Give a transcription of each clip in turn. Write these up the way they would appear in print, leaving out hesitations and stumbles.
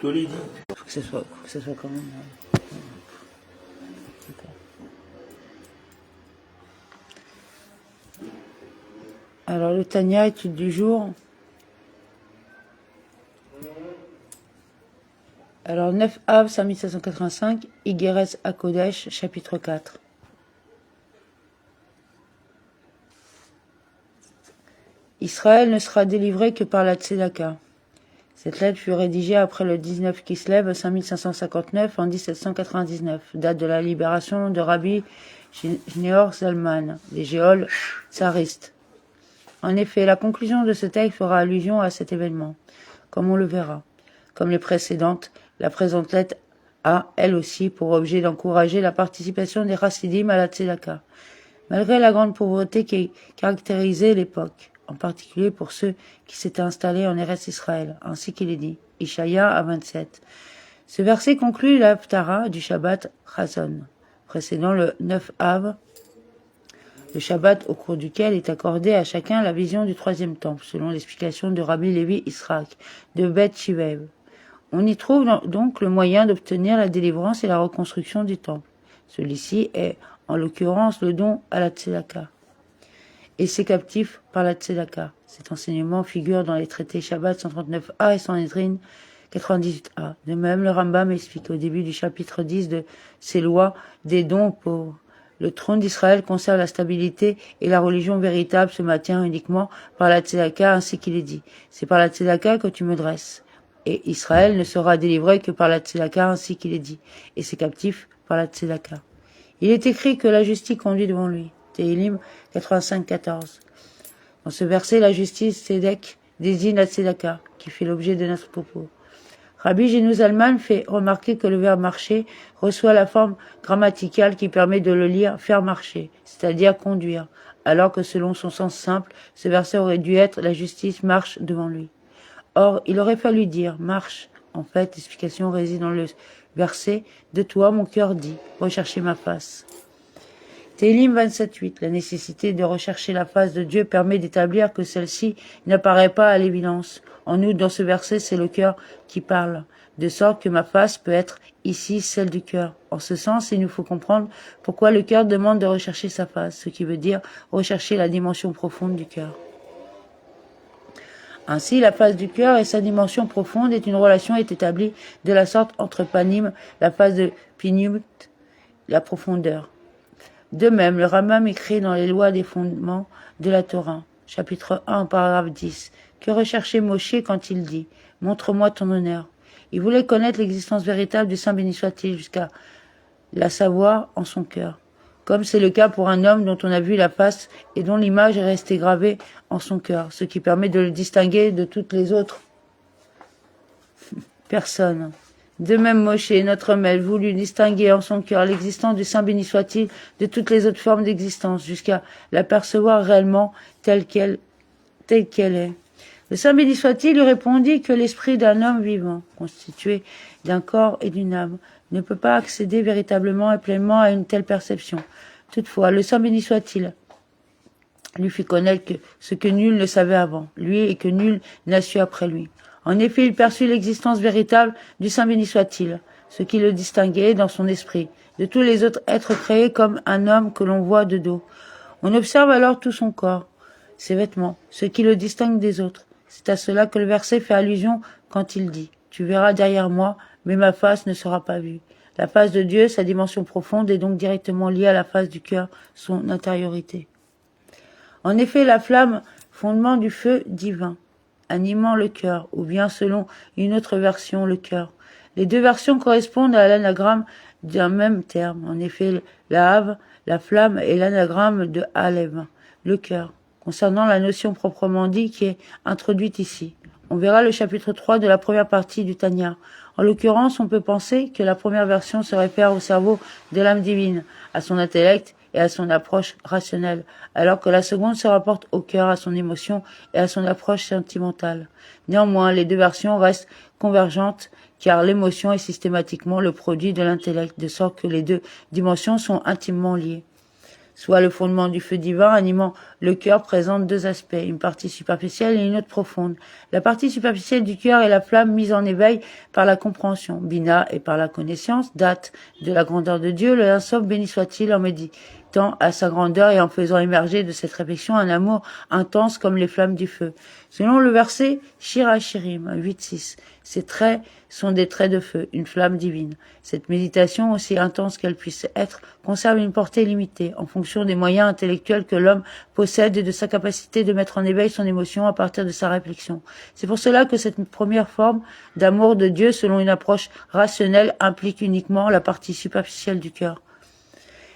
te l'ai dit. Faut que ce soit quand même. Alors, le Tanya, étude du jour. Alors, 9 Av, 5785, Igeres à Kodesh, chapitre 4. Israël ne sera délivré que par la Tzedaka. Cette lettre fut rédigée après le 19 Kislev 5559 en 1799, date de la libération de Rabbi Shneor Zalman, des géoles tsaristes. En effet, la conclusion de ce texte fera allusion à cet événement, comme on le verra. Comme les précédentes, la présente lettre a, elle aussi, pour objet d'encourager la participation des Chassidim à la Tzedaka, malgré la grande pauvreté qui caractérisait l'époque, en particulier pour ceux qui s'étaient installés en Eretz Israël, ainsi qu'il est dit, Ishaïa à 27. Ce verset conclut la Haftarah du Shabbat Chazon, précédant le 9 Av, le Shabbat au cours duquel est accordé à chacun la vision du troisième temple, selon l'explication de Rabbi Lévi Israq, de Beth Shivev. On y trouve donc le moyen d'obtenir la délivrance et la reconstruction du temple. Celui-ci est, en l'occurrence, le don à la Tzedaka. Et ses captifs par la Tzedaka. Cet enseignement figure dans les traités Shabbat 139a et Sanhedrin 98a. De même, le Rambam explique au début du chapitre 10 de ses lois des dons aux pauvres. Le trône d'Israël conserve la stabilité et la religion véritable se maintient uniquement par la Tzedaka, ainsi qu'il est dit. C'est par la Tzedaka que tu me dresses. Et Israël ne sera délivré que par la Tzedaka, ainsi qu'il est dit. Et ses captifs par la Tzedaka. Il est écrit que la justice conduit devant lui. Tehillim 85-14. Dans ce verset, la justice Tzedek désigne la Tzedaka, qui fait l'objet de notre propos. Rabbi Shneor Zalman fait remarquer que le verbe marcher reçoit la forme grammaticale qui permet de le lire faire marcher, c'est-à-dire conduire, alors que selon son sens simple, ce verset aurait dû être la justice marche devant lui. Or, il aurait fallu dire marche. En fait, l'explication réside dans le verset de toi, mon cœur dit, recherchez ma face. Tehillim 27.8. La nécessité de rechercher la face de Dieu permet d'établir que celle-ci n'apparaît pas à l'évidence. En outre, dans ce verset, c'est le cœur qui parle, de sorte que ma face peut être ici celle du cœur. En ce sens, il nous faut comprendre pourquoi le cœur demande de rechercher sa face, ce qui veut dire rechercher la dimension profonde du cœur. Ainsi, la face du cœur et sa dimension profonde est une relation établie de la sorte entre panim, la face de piniut, la profondeur. De même, le Rambam écrit dans les lois des fondements de la Torah, chapitre 1, paragraphe 10, que recherchait Moshe quand il dit « Montre-moi ton honneur ». Il voulait connaître l'existence véritable du Saint béni soit-il jusqu'à la savoir en son cœur. Comme c'est le cas pour un homme dont on a vu la face et dont l'image est restée gravée en son cœur, ce qui permet de le distinguer de toutes les autres personnes. De même, Moshe, notre maître, voulut distinguer en son cœur l'existence du Saint béni soit-il de toutes les autres formes d'existence, jusqu'à l'apercevoir réellement telle qu'elle est. Le Saint béni soit-il lui répondit que l'esprit d'un homme vivant, constitué d'un corps et d'une âme, ne peut pas accéder véritablement et pleinement à une telle perception. Toutefois, le Saint béni soit-il lui fit connaître ce que nul ne savait avant, lui, et que nul n'a su après lui. En effet, il perçut l'existence véritable du Saint béni soit-il, ce qui le distinguait dans son esprit, de tous les autres êtres créés comme un homme que l'on voit de dos. On observe alors tout son corps, ses vêtements, ce qui le distingue des autres. C'est à cela que le verset fait allusion quand il dit « Tu verras derrière moi, mais ma face ne sera pas vue ». La face de Dieu, sa dimension profonde, est donc directement liée à la face du cœur, son intériorité. En effet, la flamme, fondement du feu divin, animant le cœur, ou bien selon une autre version, le cœur. Les deux versions correspondent à l'anagramme d'un même terme. En effet, la Hav, la flamme, est l'anagramme de Alev, le cœur. Concernant la notion proprement dit qui est introduite ici, on verra le chapitre 3 de la première partie du Tanya. En l'occurrence, on peut penser que la première version se réfère au cerveau de l'âme divine, à son intellect et à son approche rationnelle, alors que la seconde se rapporte au cœur, à son émotion et à son approche sentimentale. Néanmoins, les deux versions restent convergentes, car l'émotion est systématiquement le produit de l'intellect, de sorte que les deux dimensions sont intimement liées. soit le fondement du feu divin animant le cœur, présente deux aspects, une partie superficielle et une autre profonde. La partie superficielle du cœur est la flamme mise en éveil par la compréhension, Bina, et par la connaissance, date de la grandeur de Dieu, le Saint béni soit-il, en méditant à sa grandeur et en faisant émerger de cette réflexion un amour intense comme les flammes du feu. Selon le verset Shira Shirim 8-6, ces traits sont des traits de feu, une flamme divine. Cette méditation, aussi intense qu'elle puisse être, conserve une portée limitée en fonction des moyens intellectuels que l'homme possède et de sa capacité de mettre en éveil son émotion à partir de sa réflexion. C'est pour cela que cette première forme d'amour de Dieu, selon une approche rationnelle, implique uniquement la partie superficielle du cœur.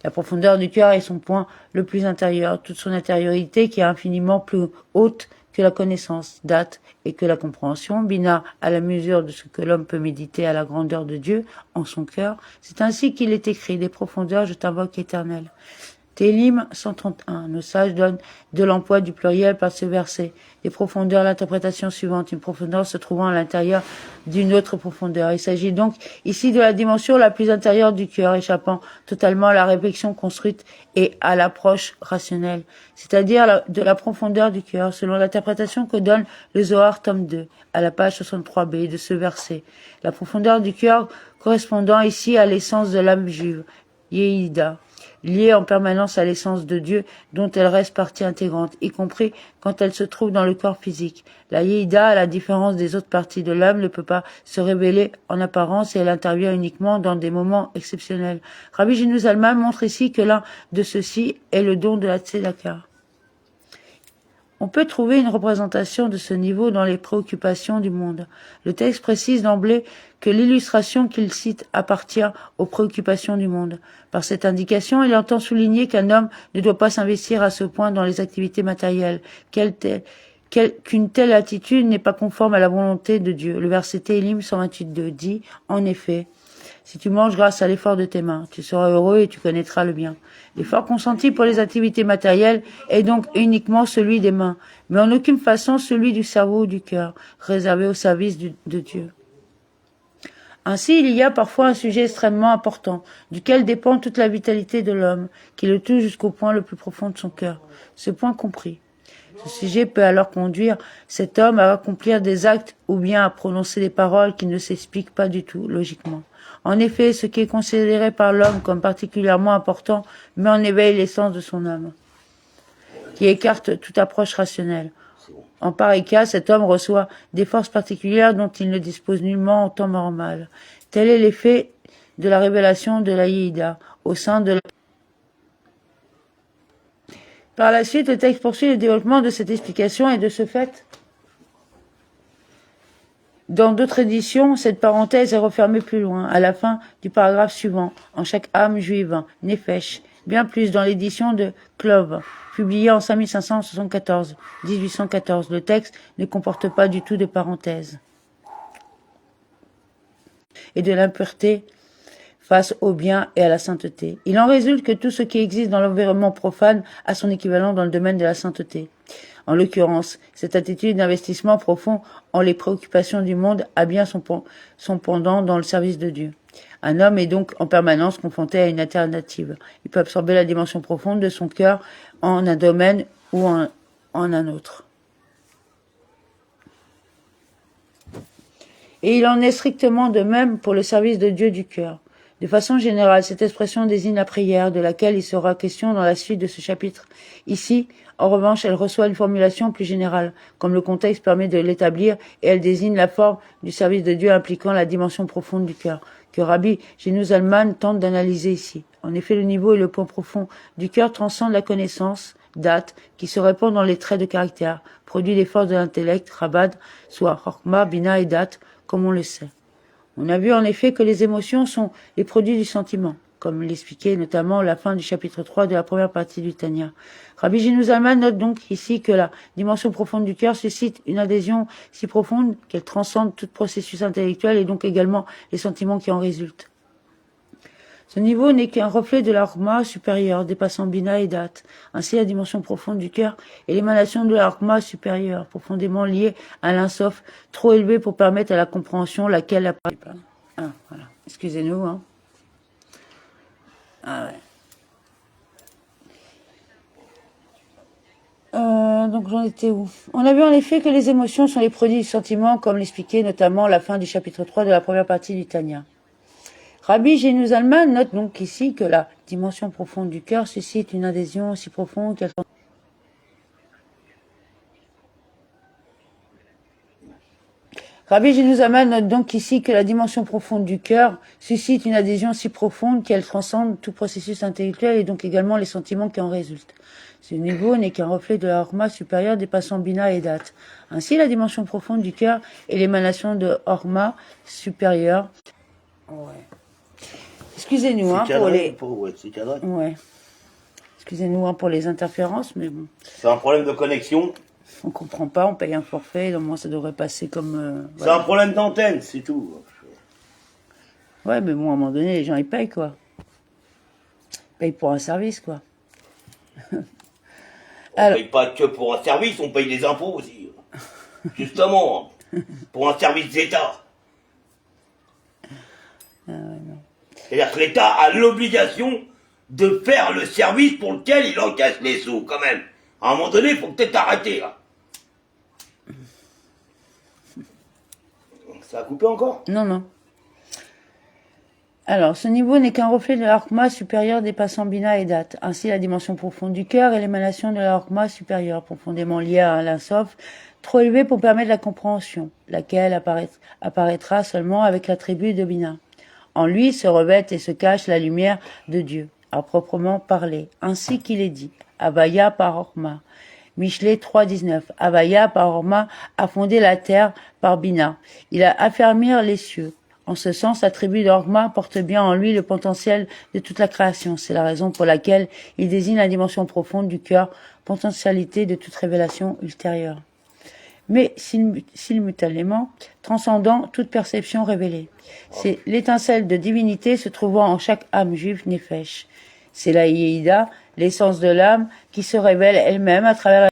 La profondeur du cœur est son point le plus intérieur, toute son intériorité qui est infiniment plus haute que la connaissance, date, et que la compréhension, Bina, à la mesure de ce que l'homme peut méditer à la grandeur de Dieu en son cœur. C'est ainsi qu'il est écrit, des profondeurs, je t'invoque éternel. Télim 131. Nos sages donnent de l'emploi du pluriel par ce verset. Des profondeurs, l'interprétation suivante. Une profondeur se trouvant à l'intérieur d'une autre profondeur. Il s'agit donc ici de la dimension la plus intérieure du cœur, échappant totalement à la réflexion construite et à l'approche rationnelle. C'est-à-dire de la profondeur du cœur, selon l'interprétation que donne le Zohar tome 2, à la page 63b de ce verset. La profondeur du cœur correspondant ici à l'essence de l'âme juive, Yehida, liée en permanence à l'essence de Dieu dont elle reste partie intégrante, y compris quand elle se trouve dans le corps physique. La Yehida, à la différence des autres parties de l'âme, ne peut pas se révéler en apparence et elle intervient uniquement dans des moments exceptionnels. Rabbi Genu Zalman montre ici que l'un de ceux-ci est le don de la Tzedaka. On peut trouver une représentation de ce niveau dans les préoccupations du monde. Le texte précise d'emblée que l'illustration qu'il cite appartient aux préoccupations du monde. Par cette indication, il entend souligner qu'un homme ne doit pas s'investir à ce point dans les activités matérielles, qu'une telle attitude n'est pas conforme à la volonté de Dieu. Le verset Télim 128.2 dit, en effet, si tu manges grâce à l'effort de tes mains, tu seras heureux et tu connaîtras le bien. L'effort consenti pour les activités matérielles est donc uniquement celui des mains, mais en aucune façon celui du cerveau ou du cœur, réservé au service de Dieu. Ainsi, il y a parfois un sujet extrêmement important, duquel dépend toute la vitalité de l'homme, qui le touche jusqu'au point le plus profond de son cœur. Ce point compris. Ce sujet peut alors conduire cet homme à accomplir des actes ou bien à prononcer des paroles qui ne s'expliquent pas du tout, logiquement. En effet, ce qui est considéré par l'homme comme particulièrement important met en éveil l'essence de son âme, qui écarte toute approche rationnelle. En pareil cas, cet homme reçoit des forces particulières dont il ne dispose nullement en temps normal. Tel est l'effet de la révélation de la Yehida au sein de la... Par la suite, le texte poursuit le développement de cette explication et de ce fait, dans d'autres éditions, cette parenthèse est refermée plus loin, à la fin du paragraphe suivant, en chaque âme juive, Nefesh, bien plus dans l'édition de Clove, publiée en 5574, 1814. Le texte ne comporte pas du tout de parenthèse. Et de l'impureté face au bien et à la sainteté. Il en résulte que tout ce qui existe dans l'environnement profane a son équivalent dans le domaine de la sainteté. En l'occurrence, cette attitude d'investissement profond en les préoccupations du monde a bien son pendant dans le service de Dieu. Un homme est donc en permanence confronté à une alternative. Il peut absorber la dimension profonde de son cœur en un domaine ou en un autre. Et il en est strictement de même pour le service de Dieu du cœur. De façon générale, cette expression désigne la prière, de laquelle il sera question dans la suite de ce chapitre. Ici, en revanche, elle reçoit une formulation plus générale, comme le contexte permet de l'établir, et elle désigne la forme du service de Dieu impliquant la dimension profonde du cœur, que Rabbi Genu Zalman tente d'analyser ici. En effet, le niveau et le point profond du cœur transcendent la connaissance, date, qui se répand dans les traits de caractère, produit des forces de l'intellect, Rabad, soit Chokma, Bina et date, comme on le sait. On a vu en effet que les émotions sont les produits du sentiment, comme l'expliquait notamment la fin du chapitre 3 de la première partie du Tanya. Rabbi Genu Zalman note donc ici que la dimension profonde du cœur suscite une adhésion si profonde qu'elle transcende tout processus intellectuel et donc également les sentiments qui en résultent. Ce niveau n'est qu'un reflet de l'Arma supérieure, dépassant Bina et Date. Ainsi, la dimension profonde du cœur est l'émanation de l'Arma supérieure, profondément liée à l'insof, trop élevé pour permettre à la compréhension laquelle apparaît. Ah, voilà. Excusez-nous, hein. Ah ouais. Donc j'en étais où? On a vu en effet que les émotions sont les produits du sentiment, comme l'expliquait notamment la fin du chapitre 3 de la première partie du Tanya. Rabbi Jenuz Zalman note donc ici que la dimension profonde du cœur suscite une adhésion aussi profonde qu'elle... Rabbi Jenuz Zalman note donc ici que la dimension profonde du cœur suscite une adhésion si profonde qu'elle transcende tout processus intellectuel et donc également les sentiments qui en résultent. Ce niveau n'est qu'un reflet de la Horma supérieure dépassant Bina et Dat. Ainsi, la dimension profonde du cœur est l'émanation de Horma supérieure. Ouais. Excusez-nous pour les... Ouais. Excusez-nous pour les interférences, mais bon. C'est un problème de connexion. On comprend pas, on paye un forfait, normalement ça devrait passer comme... C'est un problème d'antenne, c'est tout. Ouais, mais bon, à un moment donné, les gens, ils payent, quoi. Ils payent pour un service, quoi. On paye pas que pour un service, on paye des impôts aussi. Justement, pour un service d'État. C'est-à-dire que l'État a l'obligation de faire le service pour lequel il encaisse les sous, quand même. À un moment donné, il faut peut-être arrêter, là. Ça a coupé encore? Non. Alors, ce niveau n'est qu'un reflet de la Horma supérieure dépassant Bina et Dat. Ainsi, la dimension profonde du cœur est l'émanation de la Horma supérieure, profondément liée à l'Insof, trop élevée pour permettre la compréhension, laquelle apparaîtra seulement avec l'attribut de Bina. En lui se revêt et se cache la lumière de Dieu, à proprement parler, ainsi qu'il est dit, Avaya par Horma. Michelet 3.19. Avaya par Horma a fondé la terre par Bina. Il a affermi les cieux. En ce sens, l'attribut d'Orma porte bien en lui le potentiel de toute la création. C'est la raison pour laquelle il désigne la dimension profonde du cœur, potentialité de toute révélation ultérieure. Mais simultanément, transcendant toute perception révélée. C'est l'étincelle de divinité se trouvant en chaque âme juive nefesh. C'est la Yehidah, l'essence de l'âme, qui se révèle elle-même à travers